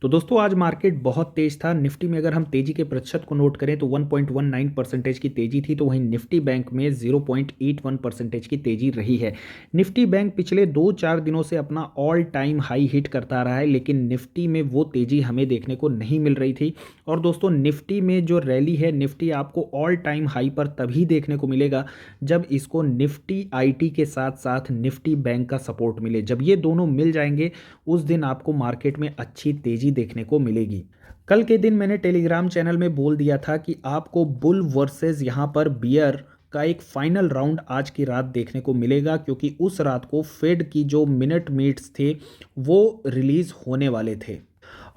तो दोस्तों आज मार्केट बहुत तेज था। निफ्टी में अगर हम तेजी के प्रतिशत को नोट करें तो 1.19% की तेजी थी, तो वहीं निफ्टी बैंक में 0.81% की तेजी रही है। निफ्टी बैंक पिछले 2-4 दिनों से अपना ऑल टाइम हाई हिट करता रहा है, लेकिन निफ्टी में वो तेजी हमें देखने को नहीं मिल रही थी। और दोस्तों निफ्टी में जो रैली है, निफ्टी आपको ऑल टाइम हाई पर तभी देखने को मिलेगा जब इसको निफ्टी आईटी के साथ साथ निफ्टी बैंक का सपोर्ट मिले। जब ये दोनों मिल जाएंगे उस दिन आपको मार्केट में अच्छी तेजी देखने को मिलेगी। कल के दिन मैंने टेलीग्राम चैनल में बोल दिया था कि आपको बुल वर्सेस यहाँ पर बियर का एक फाइनल राउंड आज की रात देखने को मिलेगा, क्योंकि उस रात को फेड की जो मिनट मीट्स थे वो रिलीज होने वाले थे।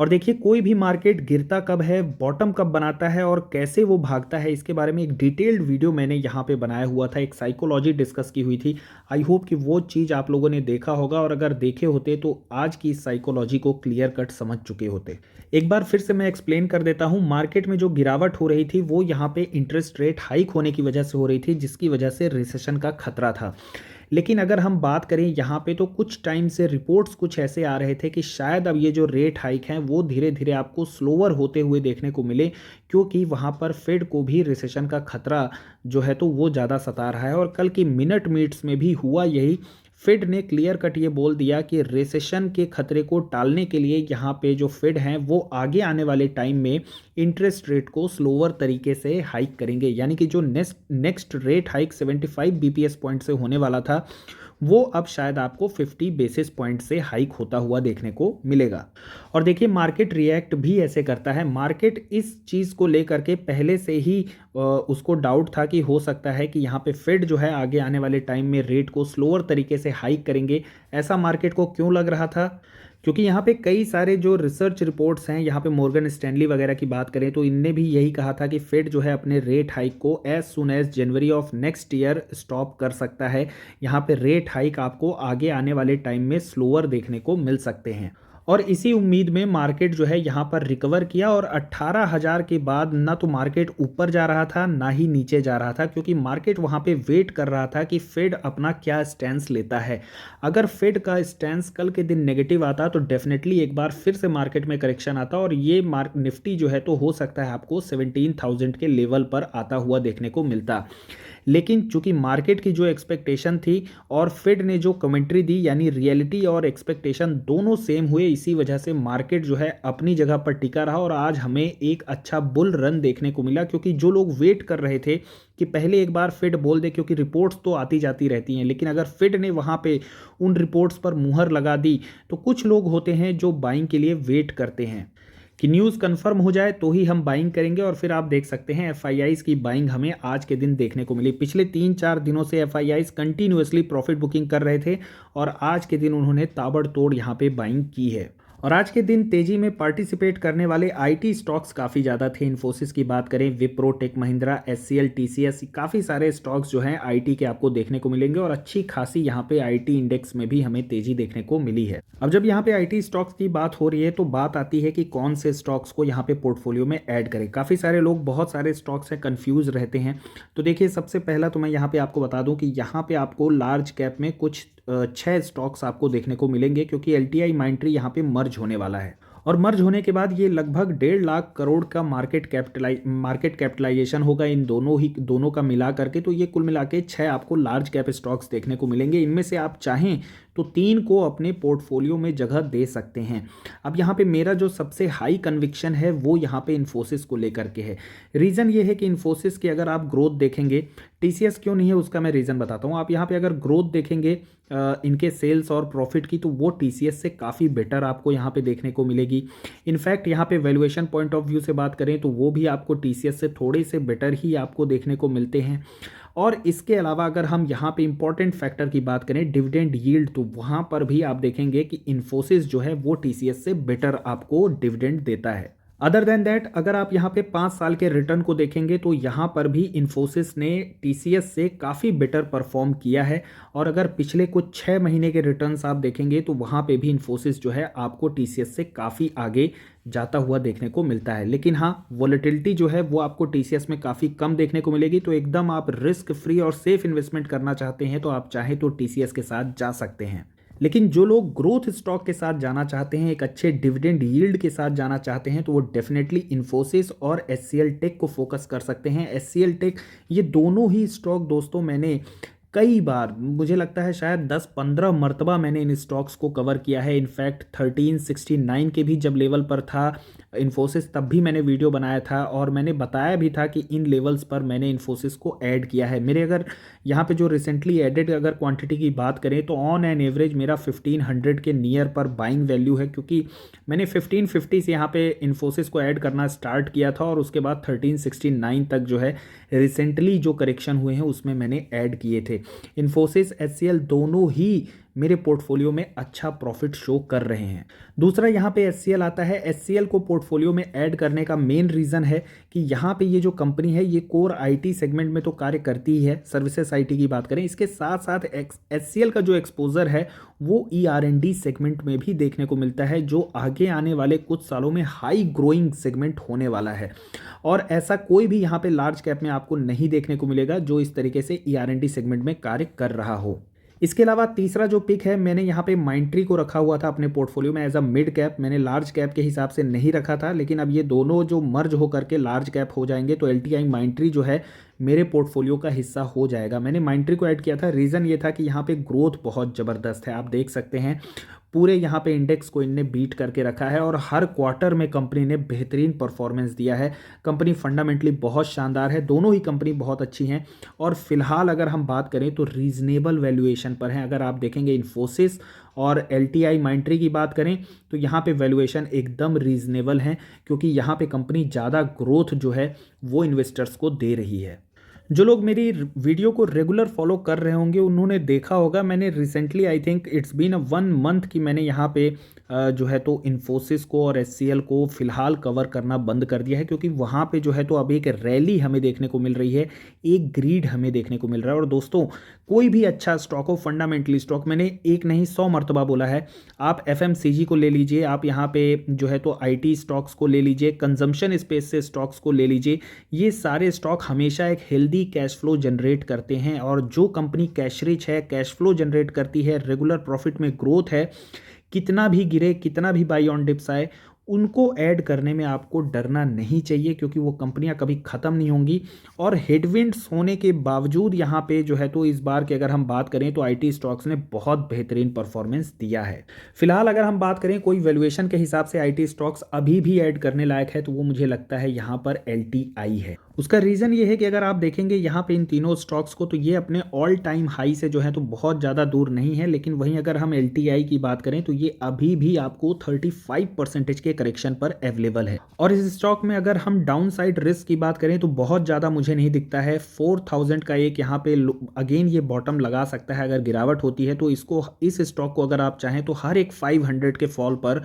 और देखिए कोई भी मार्केट गिरता कब है, बॉटम कब बनाता है और कैसे वो भागता है, इसके बारे में एक डिटेल्ड वीडियो मैंने यहाँ पे बनाया हुआ था, एक साइकोलॉजी डिस्कस की हुई थी। आई होप कि वो चीज़ आप लोगों ने देखा होगा, और अगर देखे होते तो आज की इस साइकोलॉजी को क्लियर कट समझ चुके होते। एक बार फिर से मैं एक्सप्लेन कर देता हूँ। मार्केट में जो गिरावट हो रही थी वो यहाँ पे इंटरेस्ट रेट हाइक होने की वजह से हो रही थी, जिसकी वजह से रिसेशन का खतरा था। लेकिन अगर हम बात करें यहाँ पे तो कुछ टाइम से रिपोर्ट्स कुछ ऐसे आ रहे थे कि शायद अब ये जो रेट हाइक हैं वो धीरे धीरे आपको स्लोअर होते हुए देखने को मिले, क्योंकि वहाँ पर फेड को भी रिसेशन का खतरा जो है तो वो ज़्यादा सता रहा है। और कल की मिनट मीट्स में भी हुआ यही। फेड ने क्लियर कट ये बोल दिया कि रिसेशन के खतरे को टालने के लिए यहाँ पे जो फेड हैं वो आगे आने वाले टाइम में इंटरेस्ट रेट को स्लोअर तरीके से हाइक करेंगे। यानी कि जो next rate hike 75 BPS point से होने वाला था वो अब शायद आपको 50 बेसिस पॉइंट से हाइक होता हुआ देखने को मिलेगा। और देखिए मार्केट रिएक्ट भी ऐसे करता है। मार्केट इस चीज़ को लेकर के पहले से ही उसको डाउट था कि हो सकता है कि यहाँ पे फेड जो है आगे आने वाले टाइम में रेट को स्लोअर तरीके से हाइक करेंगे। ऐसा मार्केट को क्यों लग रहा था? क्योंकि यहाँ पे कई सारे जो रिसर्च रिपोर्ट्स हैं, यहाँ पे मॉर्गन स्टैनली वगैरह की बात करें तो इनने भी यही कहा था कि फेड जो है अपने रेट हाइक को as soon as January of next year stop कर सकता है। यहाँ पे रेट हाइक आपको आगे आने वाले टाइम में स्लोअर देखने को मिल सकते हैं। और इसी उम्मीद में मार्केट जो है यहाँ पर रिकवर किया, और 18,000 के बाद ना तो मार्केट ऊपर जा रहा था ना ही नीचे जा रहा था, क्योंकि मार्केट वहाँ पे वेट कर रहा था कि फेड अपना क्या स्टैंस लेता है। अगर फेड का स्टैंस कल के दिन नेगेटिव आता तो डेफिनेटली एक बार फिर से मार्केट में करेक्शन आता, और ये निफ्टी जो है तो हो सकता है आपको 17,000 के लेवल पर आता हुआ देखने को मिलता। लेकिन चूंकि मार्केट की जो एक्सपेक्टेशन थी और फेड ने जो कमेंट्री दी, यानी रियलिटी और एक्सपेक्टेशन दोनों सेम हुए, इसी वजह से मार्केट जो है अपनी जगह पर टिका रहा और आज हमें एक अच्छा बुल रन देखने को मिला। क्योंकि जो लोग वेट कर रहे थे कि पहले एक बार फेड बोल दे, क्योंकि रिपोर्ट्स तो आती जाती रहती हैं, लेकिन अगर फेड ने वहाँ पे उन रिपोर्ट्स पर मुहर लगा दी तो कुछ लोग होते हैं जो बाइंग के लिए वेट करते हैं कि न्यूज़ कंफर्म हो जाए तो ही हम बाइंग करेंगे। और फिर आप देख सकते हैं एफआईआईज की बाइंग हमें आज के दिन देखने को मिली। पिछले 3-4 दिनों से एफआईआईज कंटिन्यूअसली प्रॉफिट बुकिंग कर रहे थे, और आज के दिन उन्होंने ताबड़तोड़ यहाँ पे बाइंग की है। और आज के दिन तेजी में पार्टिसिपेट करने वाले आईटी स्टॉक्स काफ़ी ज़्यादा थे। इन्फोसिस की बात करें, Wipro, tech Mahindra, HCL, TCS, काफ़ी सारे स्टॉक्स जो हैं आईटी के आपको देखने को मिलेंगे, और अच्छी खासी यहाँ पे आईटी इंडेक्स में भी हमें तेजी देखने को मिली है। अब जब यहाँ पे आईटी स्टॉक्स की बात हो रही है तो बात आती है कि कौन से स्टॉक्स को यहाँ पे पोर्टफोलियो में ऐड करें। काफ़ी सारे लोग बहुत सारे स्टॉक्स हैं कंफ्यूज रहते हैं। तो देखिए सबसे पहला तो मैं यहाँ पे आपको बता दूँ कि यहाँ पे आपको लार्ज कैप में कुछ 6 स्टॉक्स आपको देखने को मिलेंगे, क्योंकि एलटीआई माइंट्री यहाँ पे मर्ज होने वाला है। और मर्ज होने के बाद ये लगभग 1.5 लाख करोड़ का मार्केट कैपिटलाइजेशन होगा इन दोनों का मिला करके। तो ये कुल मिला के 6 आपको लार्ज कैप स्टॉक्स देखने को मिलेंगे। इनमें से आप चाहें तो 3 को अपने पोर्टफोलियो में जगह दे सकते हैं। अब यहाँ पे मेरा जो सबसे हाई कन्विक्शन है वो यहाँ पे इन्फोसिस को लेकर के है। रीज़न ये है कि इन्फोसिस की अगर आप ग्रोथ देखेंगे, टीसीएस क्यों नहीं है उसका मैं रीज़न बताता हूँ। आप यहाँ पे अगर ग्रोथ देखेंगे इनके सेल्स और प्रॉफिट की, तो वो टीसीएस से काफ़ी बेटर आपको यहाँ पे देखने को मिलेगी। इनफैक्ट यहाँ पे वैल्यूएशन पॉइंट ऑफ व्यू से बात करें तो वो भी आपको टीसीएस से थोड़े से बेटर ही आपको देखने को मिलते हैं। और इसके अलावा अगर हम यहाँ पे इंपॉर्टेंट फैक्टर की बात करें, डिविडेंड यील्ड, तो वहाँ पर भी आप देखेंगे कि इन्फोसिस जो है वो टीसीएस से बेटर आपको डिविडेंड देता है। अदर देन दैट अगर आप यहाँ पे 5 साल के रिटर्न को देखेंगे तो यहाँ पर भी इन्फोसिस ने टीसीएस से काफ़ी बेटर परफॉर्म किया है। और अगर पिछले कुछ 6 महीने के रिटर्न्स आप देखेंगे तो वहाँ पे भी इन्फोसिस जो है आपको टीसीएस से काफ़ी आगे जाता हुआ देखने को मिलता है। लेकिन हाँ, वोलेटिलिटी जो है वो आपको टीसीएस में काफ़ी कम देखने को मिलेगी। तो एकदम आप रिस्क फ्री और सेफ इन्वेस्टमेंट करना चाहते हैं तो आप चाहें तो टीसीएस के साथ जा सकते हैं। लेकिन जो लोग ग्रोथ स्टॉक के साथ जाना चाहते हैं, एक अच्छे डिविडेंड यील्ड के साथ जाना चाहते हैं, तो वो डेफिनेटली इन्फोसिस और एचसीएल टेक को फोकस कर सकते हैं। एचसीएल टेक, ये दोनों ही स्टॉक दोस्तों मैंने कई बार, मुझे लगता है शायद 10-15 मरतबा मैंने इन स्टॉक्स को कवर किया है। इनफैक्ट 1369 के भी जब लेवल पर था इन्फोसिस, तब भी मैंने वीडियो बनाया था और मैंने बताया भी था कि इन लेवल्स पर मैंने इन्फोसिस को ऐड किया है। मेरे अगर यहाँ पे जो रिसेंटली एडेड अगर क्वांटिटी की बात करें तो ऑन एन एवरेज मेरा 1500 के नियर पर बाइंग वैल्यू है, क्योंकि मैंने 1550 से यहाँ पे इन्फोसिस को ऐड करना स्टार्ट किया था और उसके बाद 1369 तक जो है रिसेंटली जो करेक्शन हुए हैं उसमें मैंने ऐड किए थे। इन्फोसिस, एचसीएल दोनों ही मेरे पोर्टफोलियो में अच्छा प्रॉफिट शो कर रहे हैं। दूसरा यहाँ पे एचसीएल आता है। एचसीएल को पोर्टफोलियो में ऐड करने का मेन रीज़न है कि यहाँ पे ये जो कंपनी है ये कोर आईटी सेगमेंट में तो कार्य करती ही है, सर्विसेज आईटी की बात करें, इसके साथ साथ एचसीएल का जो एक्सपोजर है वो ईआरएनडी सेगमेंट में भी देखने को मिलता है, जो आगे आने वाले कुछ सालों में हाई ग्रोइंग सेगमेंट होने वाला है। और ऐसा कोई भी यहाँ पे लार्ज कैप में आपको नहीं देखने को मिलेगा जो इस तरीके से ईआरएनडी सेगमेंट में कार्य कर रहा हो। इसके अलावा तीसरा जो पिक है, मैंने यहाँ पे माइंट्री को रखा हुआ था अपने पोर्टफोलियो में एज अ मिड कैप, मैंने लार्ज कैप के हिसाब से नहीं रखा था, लेकिन अब ये दोनों जो मर्ज होकर के लार्ज कैप हो जाएंगे तो एलटीआई माइंट्री जो है मेरे पोर्टफोलियो का हिस्सा हो जाएगा। मैंने माइंट्री को ऐड किया था, रीज़न ये था कि यहाँ पे ग्रोथ बहुत ज़बरदस्त है। आप देख सकते हैं पूरे यहाँ पे इंडेक्स को इनने बीट करके रखा है और हर क्वार्टर में कंपनी ने बेहतरीन परफॉर्मेंस दिया है। कंपनी फंडामेंटली बहुत शानदार है, दोनों ही कंपनी बहुत अच्छी हैं और फिलहाल अगर हम बात करें तो रीजनेबल वैल्यूएशन पर हैं। अगर आप देखेंगे इन्फोसिस और एलटीआई माइंट्री की बात करें तो यहाँ पे वैल्यूएशन एकदम रीजनेबल है, क्योंकि यहाँ पे कंपनी ज़्यादा ग्रोथ जो है वो इन्वेस्टर्स को दे रही है। जो लोग मेरी वीडियो को रेगुलर फॉलो कर रहे होंगे उन्होंने देखा होगा, मैंने recently I think it's been a 1 month कि मैंने यहाँ पे जो है तो इन्फोसिस को और एचसीएल को फिलहाल कवर करना बंद कर दिया है, क्योंकि वहाँ पे जो है तो अब एक रैली हमें देखने को मिल रही है, एक ग्रीड हमें देखने को मिल रहा है। और दोस्तों कोई भी अच्छा स्टॉक हो, फंडामेंटली स्टॉक, मैंने एक नहीं 100 मरतबा बोला है, आप एफएमसीजी को ले लीजिए, आप यहाँ पे जो है तो आईटी स्टॉक्स को ले लीजिए, कंजम्पशन स्पेस से स्टॉक्स को ले लीजिए, ये सारे स्टॉक हमेशा एक हेल्दी कैश फ्लो जनरेट करते हैं। और जो कंपनी कैश रिच है, कैश फ्लो जनरेट करती है, रेगुलर प्रॉफिट में ग्रोथ है, कितना भी गिरे, कितना भी बाई ऑन डिप्स आए, उनको ऐड करने में आपको डरना नहीं चाहिए, क्योंकि वो कंपनियां कभी ख़त्म नहीं होंगी। और हेडविंड्स होने के बावजूद यहाँ पे जो है तो इस बार की अगर हम बात करें तो आईटी स्टॉक्स ने बहुत बेहतरीन परफॉर्मेंस दिया है। फिलहाल अगर हम बात करें कोई वैल्यूएशन के हिसाब से आईटी स्टॉक्स अभी भी ऐड करने लायक है तो वो मुझे लगता है यहाँ पर एलटीआई है। उसका रीज़न ये है कि अगर आप देखेंगे यहाँ पे इन तीनों स्टॉक्स को तो ये अपने ऑल टाइम हाई से जो है तो बहुत ज़्यादा दूर नहीं है, लेकिन वहीं अगर हम एलटीआई की बात करें तो ये अभी भी आपको 35% के करेक्शन पर अवेलेबल है। और इस स्टॉक में अगर हम डाउन साइड रिस्क की बात करें तो बहुत ज़्यादा मुझे नहीं दिखता है। 4000 का एक यहाँ पे अगेन ये बॉटम लगा सकता है अगर गिरावट होती है, तो इसको, इस स्टॉक को अगर आप चाहें तो हर एक 500 के फॉल पर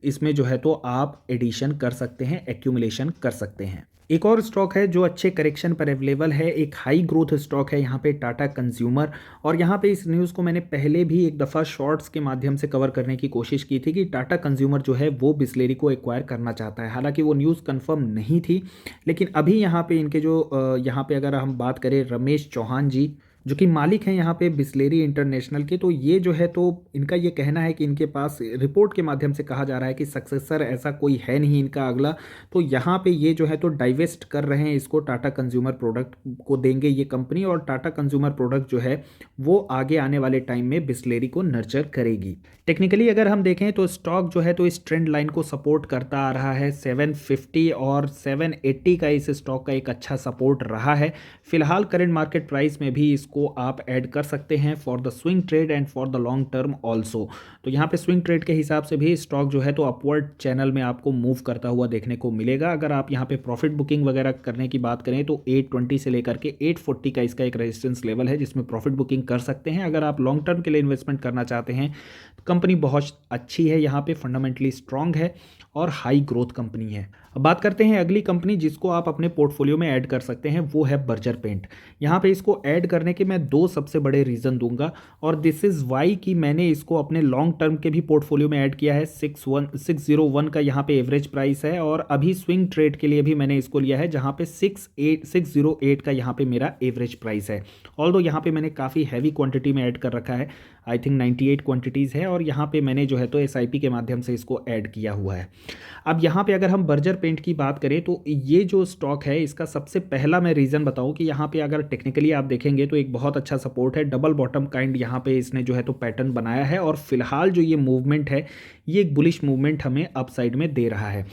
इसमें जो है तो आप एडिशन कर सकते हैं, एक्यूमुलेशन कर सकते हैं। एक और स्टॉक है जो अच्छे करेक्शन पर अवेलेबल है, एक हाई ग्रोथ स्टॉक है यहाँ पे टाटा कंज्यूमर। और यहाँ पे इस न्यूज़ को मैंने पहले भी एक दफ़ा शॉर्ट्स के माध्यम से कवर करने की कोशिश की थी कि टाटा कंज्यूमर जो है वो बिस्लेरी को एक्वायर करना चाहता है। हालांकि वो न्यूज़ कंफर्म नहीं थी, लेकिन अभी यहाँ पे इनके जो यहाँ पे अगर हम बात करें रमेश चौहान जी जो कि मालिक हैं यहाँ पे बिस्लेरी इंटरनेशनल के, तो ये जो है तो इनका ये कहना है कि इनके पास रिपोर्ट के माध्यम से कहा जा रहा है कि सक्सेसर ऐसा कोई है नहीं इनका अगला, तो यहाँ पे ये जो है तो डाइवेस्ट कर रहे हैं इसको, टाटा कंज्यूमर प्रोडक्ट को देंगे ये कंपनी, और टाटा कंज्यूमर प्रोडक्ट जो है वो आगे आने वाले टाइम में बिस्लेरी को नर्चर करेगी। टेक्निकली अगर हम देखें तो स्टॉक जो है तो इस ट्रेंड लाइन को सपोर्ट करता आ रहा है। 750 और 780 का इस स्टॉक का एक अच्छा सपोर्ट रहा है। फिलहाल करंट मार्केट प्राइस में भी इसको आप ऐड कर सकते हैं for the swing trade and for the long term also. तो यहाँ पे स्विंग ट्रेड के हिसाब से भी स्टॉक जो है तो अपवर्ड चैनल में आपको मूव करता हुआ देखने को मिलेगा। अगर आप यहाँ पे प्रॉफिट बुकिंग वगैरह करने की बात करें तो 820 से लेकर के 840 का इसका एक रेजिस्टेंस लेवल है जिसमें प्रॉफिट बुकिंग कर सकते हैं। अगर आप लॉन्ग टर्म के लिए इन्वेस्टमेंट करना चाहते हैं, कंपनी बहुत अच्छी है, यहाँ पे फंडामेंटली स्ट्रांग है और हाई ग्रोथ कंपनी है। अब बात करते हैं अगली कंपनी जिसको आप अपने पोर्टफोलियो में ऐड कर सकते हैं, वो है बर्जर पेंट। यहाँ पे इसको ऐड करने के मैं दो सबसे बड़े रीज़न दूंगा और दिस इज़ वाई कि मैंने इसको अपने लॉन्ग टर्म के भी पोर्टफोलियो में ऐड किया है। 601 का यहाँ पे एवरेज प्राइस है और अभी स्विंग ट्रेड के लिए भी मैंने इसको लिया है जहाँ पे 608 का यहाँ पे मेरा एवरेज प्राइस है। ऑल्दो यहाँ पे मैंने काफ़ी हैवी क्वांटिटी में ऐड कर रखा है। आई थिंक 98 क्वांटिटीज़ है और यहाँ पे मैंने जो है तो SIP के माध्यम से इसको ऐड किया हुआ है। अब यहाँ पे अगर हम बर्जर पेंट की बात करें तो ये जो स्टॉक है इसका सबसे पहला मैं रीज़न बताऊँ कि यहाँ पे अगर टेक्निकली आप देखेंगे तो एक बहुत अच्छा सपोर्ट है, डबल बॉटम काइंड यहाँ पे इसने जो है तो पैटर्न बनाया है और फिलहाल जो ये मूवमेंट है ये एक बुलिश मूवमेंट हमें अपसाइड में दे रहा है।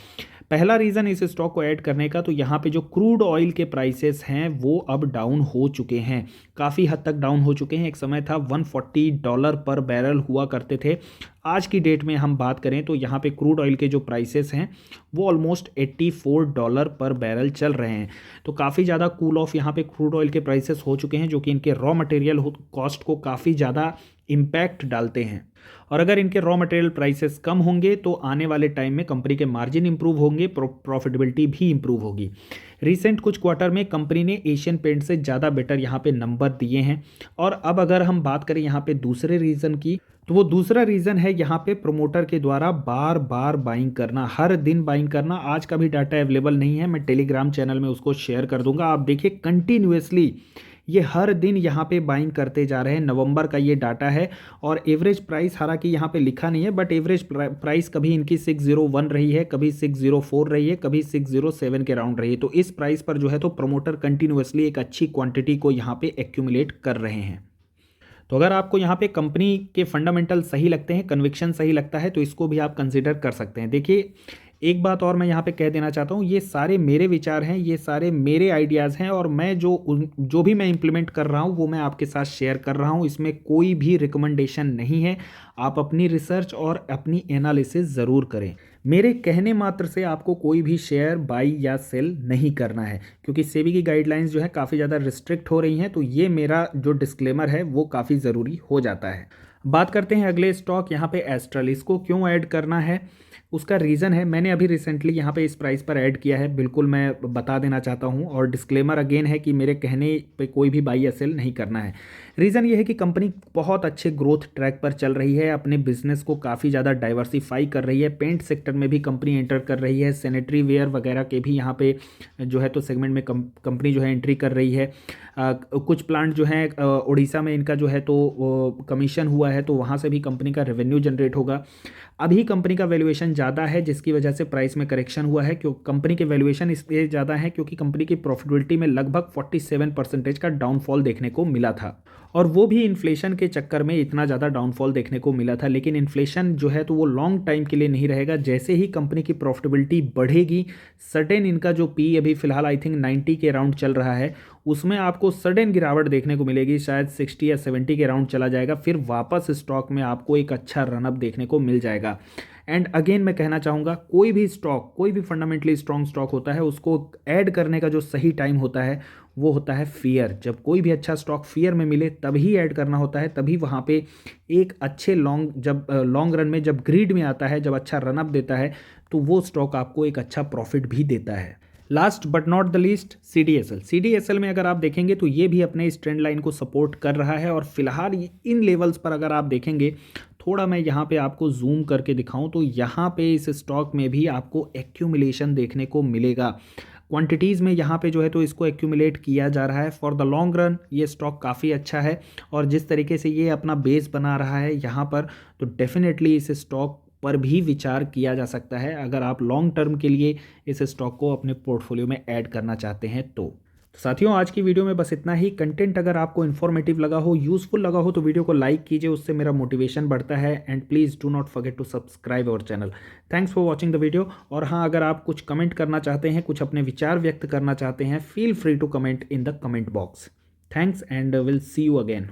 पहला रीज़न इस स्टॉक को ऐड करने का तो यहाँ पे जो क्रूड ऑयल के प्राइसेस हैं वो अब डाउन हो चुके हैं, काफ़ी हद तक डाउन हो चुके हैं। एक समय था $140 पर बैरल हुआ करते थे। आज की डेट में हम बात करें तो यहाँ पे क्रूड ऑयल के जो प्राइसेस हैं वो ऑलमोस्ट $84 पर बैरल चल रहे हैं। तो काफ़ी ज़्यादा कूल ऑफ यहाँ पे क्रूड ऑयल के प्राइसेस हो चुके हैं जो कि इनके रॉ मटेरियल कॉस्ट को काफ़ी ज़्यादा इम्पैक्ट डालते हैं। और अगर इनके रॉ मटेरियल प्राइसेस कम होंगे तो आने वाले टाइम में कंपनी के मार्जिन इंप्रूव होंगे, प्रॉफिटेबिलिटी भी इंप्रूव होगी। रिसेंट कुछ क्वार्टर में कंपनी ने एशियन पेंट से ज़्यादा बेटर यहाँ पे नंबर दिए हैं। और अब अगर हम बात करें यहाँ पे दूसरे रीज़न की तो वो दूसरा रीज़न है यहाँ पे प्रोमोटर के द्वारा बार बार बाइंग करना, हर दिन बाइंग करना। आज का भी डाटा अवेलेबल नहीं है, मैं टेलीग्राम चैनल में उसको शेयर कर दूंगा। आप देखिए कंटिन्यूसली ये हर दिन यहाँ पे बाइंग करते जा रहे हैं। नवंबर का ये डाटा है और एवरेज प्राइस हालांकि यहाँ पे लिखा नहीं है बट एवरेज प्राइस कभी इनकी 601 रही है, कभी 604 रही है, कभी 607 के राउंड रही है। तो इस प्राइस पर जो है तो प्रमोटर कंटिन्यूसली एक अच्छी क्वांटिटी को यहाँ पे एक्यूमुलेट कर रहे हैं। तो अगर आपको यहाँ पे कंपनी के फंडामेंटल सही लगते हैं, कन्विक्शन सही लगता है तो इसको भी आप कंसिडर कर सकते हैं। देखिए एक बात और मैं यहाँ पे कह देना चाहता हूँ, ये सारे मेरे विचार हैं, ये सारे मेरे आइडियाज़ हैं और मैं जो भी मैं इम्प्लीमेंट कर रहा हूँ वो मैं आपके साथ शेयर कर रहा हूँ। इसमें कोई भी रिकमेंडेशन नहीं है। आप अपनी रिसर्च और अपनी एनालिसिस ज़रूर करें। मेरे कहने मात्र से आपको कोई भी शेयर बाई या सेल नहीं करना है क्योंकि सेबी की गाइडलाइंस जो है काफ़ी ज़्यादा रिस्ट्रिक्ट हो रही हैं। तो ये मेरा जो डिस्क्लेमर है वो काफ़ी ज़रूरी हो जाता है। बात करते हैं अगले स्टॉक यहाँ पे एस्ट्रल। इसको क्यों ऐड करना है उसका रीज़न है, मैंने अभी रिसेंटली यहाँ पे इस प्राइस पर ऐड किया है, बिल्कुल मैं बता देना चाहता हूँ। और डिस्क्लेमर अगेन है कि मेरे कहने पे कोई भी बाई या सेल नहीं करना है। रीज़न ये है कि कंपनी बहुत अच्छे ग्रोथ ट्रैक पर चल रही है, अपने बिजनेस को काफ़ी ज़्यादा डाइवर्सिफाई कर रही है। पेंट सेक्टर में भी कंपनी एंटर कर रही है, सैनिटरी वेयर वगैरह के भी यहाँ पे जो है तो सेगमेंट में कंपनी जो है एंट्री कर रही है। कुछ प्लांट जो हैं उड़ीसा में इनका जो है तो कमीशन हुआ है तो वहाँ से भी कंपनी का रेवेन्यू जनरेट होगा। अभी कंपनी का वैल्यूएशन ज़्यादा है जिसकी वजह से प्राइस में करेक्शन हुआ है। क्यों कंपनी के वैल्यूएशन इसलिए ज़्यादा है क्योंकि कंपनी की प्रॉफिटेबिलिटी में लगभग 47% का डाउनफॉल देखने को मिला था और वो भी इन्फ्लेशन के चक्कर में इतना ज़्यादा डाउनफॉल देखने को मिला था। लेकिन इन्फ्लेशन जो है तो वो लॉन्ग टाइम के लिए नहीं रहेगा। जैसे ही कंपनी की प्रॉफिटेबिलिटी बढ़ेगी सडन इनका जो पी अभी फिलहाल आई थिंक 90 के राउंड चल रहा है उसमें आपको सडन गिरावट देखने को मिलेगी, शायद 60 या 70 के राउंड चला जाएगा, फिर वापस स्टॉक में आपको एक अच्छा रनअप देखने को मिल जाएगा। एंड अगेन मैं कहना चाहूँगा कोई भी स्टॉक, कोई भी फंडामेंटली स्ट्रॉन्ग स्टॉक होता है उसको ऐड करने का जो सही टाइम होता है वो होता है फियर। जब कोई भी अच्छा स्टॉक फियर में मिले तभी ऐड करना होता है, तभी वहाँ पे एक अच्छे लॉन्ग रन में जब ग्रीड में आता है, जब अच्छा रनअप देता है तो वो स्टॉक आपको एक अच्छा प्रॉफिट भी देता है। Last but not the least CDSL में अगर आप देखेंगे तो ये भी अपने इस ट्रेंड लाइन को सपोर्ट कर रहा है और फिलहाल इन लेवल्स पर अगर आप देखेंगे, थोड़ा मैं यहाँ पे आपको जूम करके दिखाऊं तो यहाँ पे इस स्टॉक में भी आपको एक्यूमुलेशन देखने को मिलेगा। क्वांटिटीज़ में यहाँ पे जो है तो इसको एक्यूमुलेट किया जा रहा है। फॉर द लॉन्ग रन ये स्टॉक काफ़ी अच्छा है और जिस तरीके से ये अपना बेस बना रहा है यहाँ पर, तो डेफिनेटली इस स्टॉक पर भी विचार किया जा सकता है अगर आप लॉन्ग टर्म के लिए इस स्टॉक को अपने पोर्टफोलियो में ऐड करना चाहते हैं तो। साथियों आज की वीडियो में बस इतना ही। कंटेंट अगर आपको इन्फॉर्मेटिव लगा हो, यूजफुल लगा हो तो वीडियो को लाइक कीजिए, उससे मेरा मोटिवेशन बढ़ता है। And please do not forget to subscribe our channel. Thanks for watching the video. और हाँ, अगर आप कुछ कमेंट करना चाहते हैं, कुछ अपने विचार व्यक्त करना चाहते हैं, feel free to comment in the comment box. Thanks and will see you again.